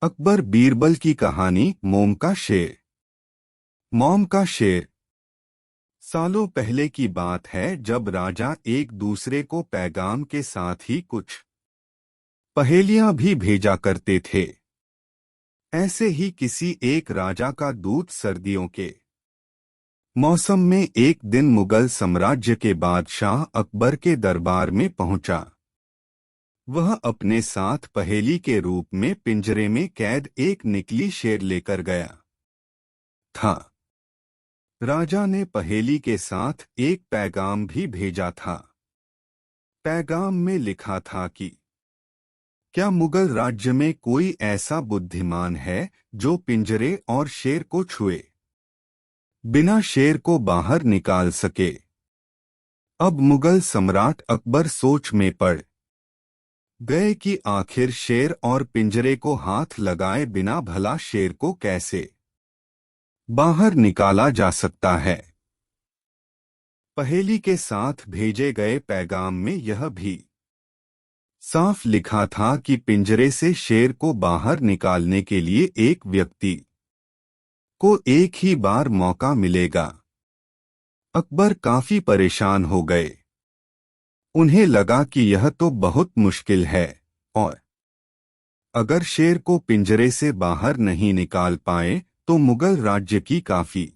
अकबर बीरबल की कहानी मोम का शेर। मोम का शेर। सालों पहले की बात है जब राजा एक दूसरे को पैगाम के साथ ही कुछ पहेलियां भी भेजा करते थे। ऐसे ही किसी एक राजा का दूत सर्दियों के मौसम में एक दिन मुगल साम्राज्य के बादशाह अकबर के दरबार में पहुंचा। वह अपने साथ पहेली के रूप में पिंजरे में कैद एक निकली शेर लेकर गया था। राजा ने पहेली के साथ एक पैगाम भी भेजा था। पैगाम में लिखा था कि क्या मुगल राज्य में कोई ऐसा बुद्धिमान है जो पिंजरे और शेर को छुए बिना शेर को बाहर निकाल सके। अब मुगल सम्राट अकबर सोच में पड़ गए कि आखिर शेर और पिंजरे को हाथ लगाए बिना भला शेर को कैसे बाहर निकाला जा सकता है। पहेली के साथ भेजे गए पैगाम में यह भी साफ लिखा था कि पिंजरे से शेर को बाहर निकालने के लिए एक व्यक्ति को एक ही बार मौका मिलेगा। अकबर काफी परेशान हो गए। उन्हें लगा कि यह तो बहुत मुश्किल है और अगर शेर को पिंजरे से बाहर नहीं निकाल पाए तो मुगल राज्य की काफी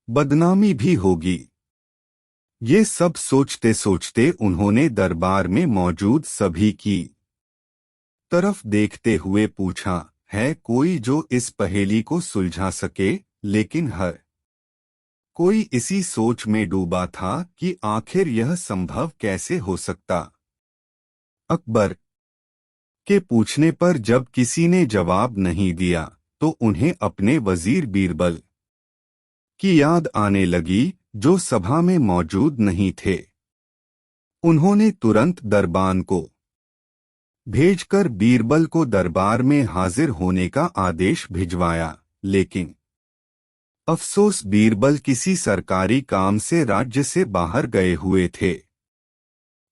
बदनामी भी होगी। ये सब सोचते सोचते उन्होंने दरबार में मौजूद सभी की तरफ देखते हुए पूछा, है कोई जो इस पहेली को सुलझा सके। लेकिन हर कोई इसी सोच में डूबा था कि आखिर यह संभव कैसे हो सकता। अकबर के पूछने पर जब किसी ने जवाब नहीं दिया तो उन्हें अपने वजीर बीरबल की याद आने लगी जो सभा में मौजूद नहीं थे। उन्होंने तुरंत दरबान को भेजकर बीरबल को दरबार में हाजिर होने का आदेश भिजवाया। लेकिन अफसोस बीरबल किसी सरकारी काम से राज्य से बाहर गए हुए थे।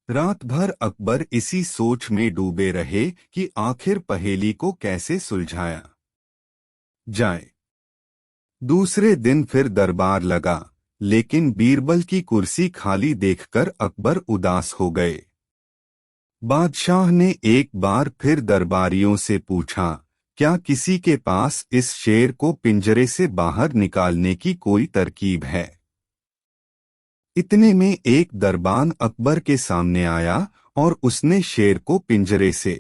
रात भर अकबर इसी सोच में डूबे रहे कि आखिर पहेली को कैसे सुलझाया जाए। दूसरे दिन फिर दरबार लगा, लेकिन बीरबल की कुर्सी खाली देखकर अकबर उदास हो गए। बादशाह ने एक बार फिर दरबारियों से पूछा, क्या किसी के पास इस शेर को पिंजरे से बाहर निकालने की कोई तरकीब है। इतने में एक दरबान अकबर के सामने आया और उसने शेर को पिंजरे से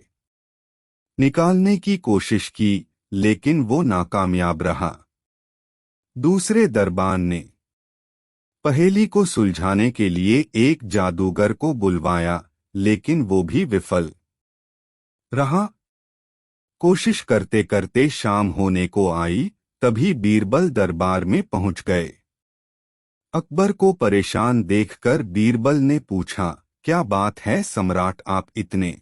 निकालने की कोशिश की, लेकिन वो नाकामयाब रहा। दूसरे दरबान ने पहेली को सुलझाने के लिए एक जादूगर को बुलवाया, लेकिन वो भी विफल रहा। कोशिश करते करते शाम होने को आई, तभी बीरबल दरबार में पहुंच गए। अकबर को परेशान देखकर बीरबल ने पूछा, क्या बात है सम्राट, आप इतने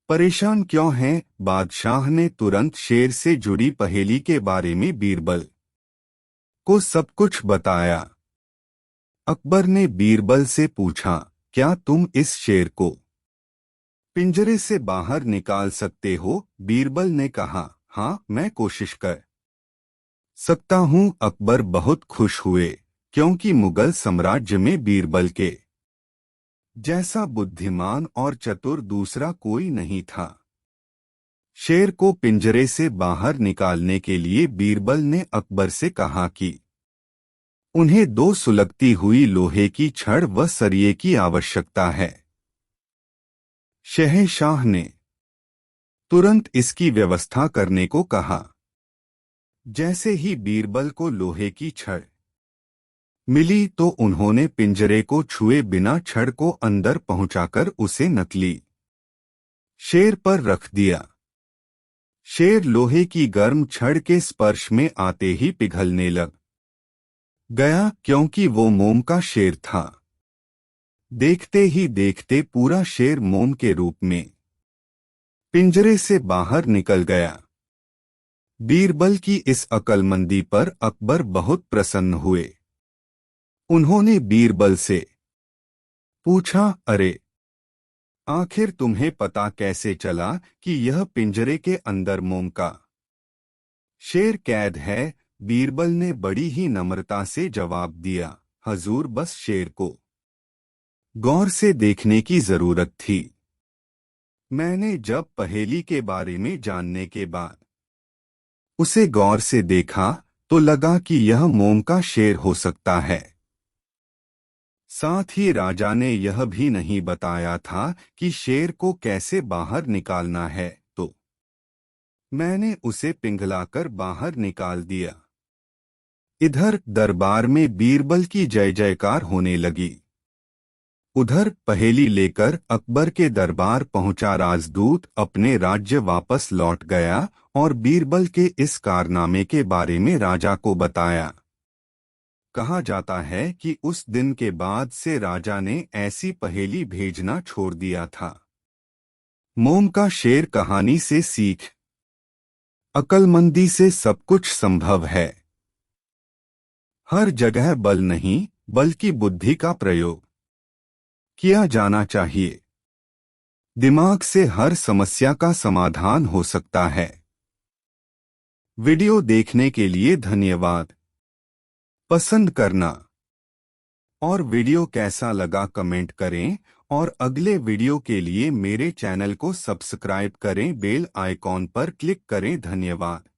परेशान क्यों हैं। बादशाह ने तुरंत शेर से जुड़ी पहेली के बारे में बीरबल को सब कुछ बताया। अकबर ने बीरबल से पूछा, क्या तुम इस शेर को पिंजरे से बाहर निकाल सकते हो। बीरबल ने कहा, हाँ मैं कोशिश कर सकता हूँ। अकबर बहुत खुश हुए क्योंकि मुगल साम्राज्य में बीरबल के जैसा बुद्धिमान और चतुर दूसरा कोई नहीं था। शेर को पिंजरे से बाहर निकालने के लिए बीरबल ने अकबर से कहा कि उन्हें 2 सुलगती हुई लोहे की छड़ व सरिये की आवश्यकता है। शहंशाह ने तुरंत इसकी व्यवस्था करने को कहा। जैसे ही बीरबल को लोहे की छड़ मिली तो उन्होंने पिंजरे को छुए बिना छड़ को अंदर पहुंचाकर उसे नकली शेर पर रख दिया। शेर लोहे की गर्म छड़ के स्पर्श में आते ही पिघलने लग गया, क्योंकि वो मोम का शेर था। देखते ही देखते पूरा शेर मोम के रूप में पिंजरे से बाहर निकल गया। बीरबल की इस अक्लमंदी पर अकबर बहुत प्रसन्न हुए। उन्होंने बीरबल से पूछा, अरे आखिर तुम्हें पता कैसे चला कि यह पिंजरे के अंदर मोम का शेर कैद है? बीरबल ने बड़ी ही नम्रता से जवाब दिया, हजूर, बस शेर को गौर से देखने की जरूरत थी। मैंने जब पहेली के बारे में जानने के बाद उसे गौर से देखा तो लगा कि यह मोम का शेर हो सकता है। साथ ही राजा ने यह भी नहीं बताया था कि शेर को कैसे बाहर निकालना है, तो मैंने उसे पिघलाकर बाहर निकाल दिया। इधर दरबार में बीरबल की जय जयकार होने लगी। उधर पहेली लेकर अकबर के दरबार पहुंचा राजदूत अपने राज्य वापस लौट गया और बीरबल के इस कारनामे के बारे में राजा को बताया। कहा जाता है कि उस दिन के बाद से राजा ने ऐसी पहेली भेजना छोड़ दिया था। मोम का शेर कहानी से सीख, अक्लमंदी से सब कुछ संभव है। हर जगह बल नहीं बल्कि बुद्धि का प्रयोग किया जाना चाहिए। दिमाग से हर समस्या का समाधान हो सकता है। वीडियो देखने के लिए धन्यवाद। पसंद करना और वीडियो कैसा लगा कमेंट करें और अगले वीडियो के लिए मेरे चैनल को सब्सक्राइब करें, बेल आइकॉन पर क्लिक करें। धन्यवाद।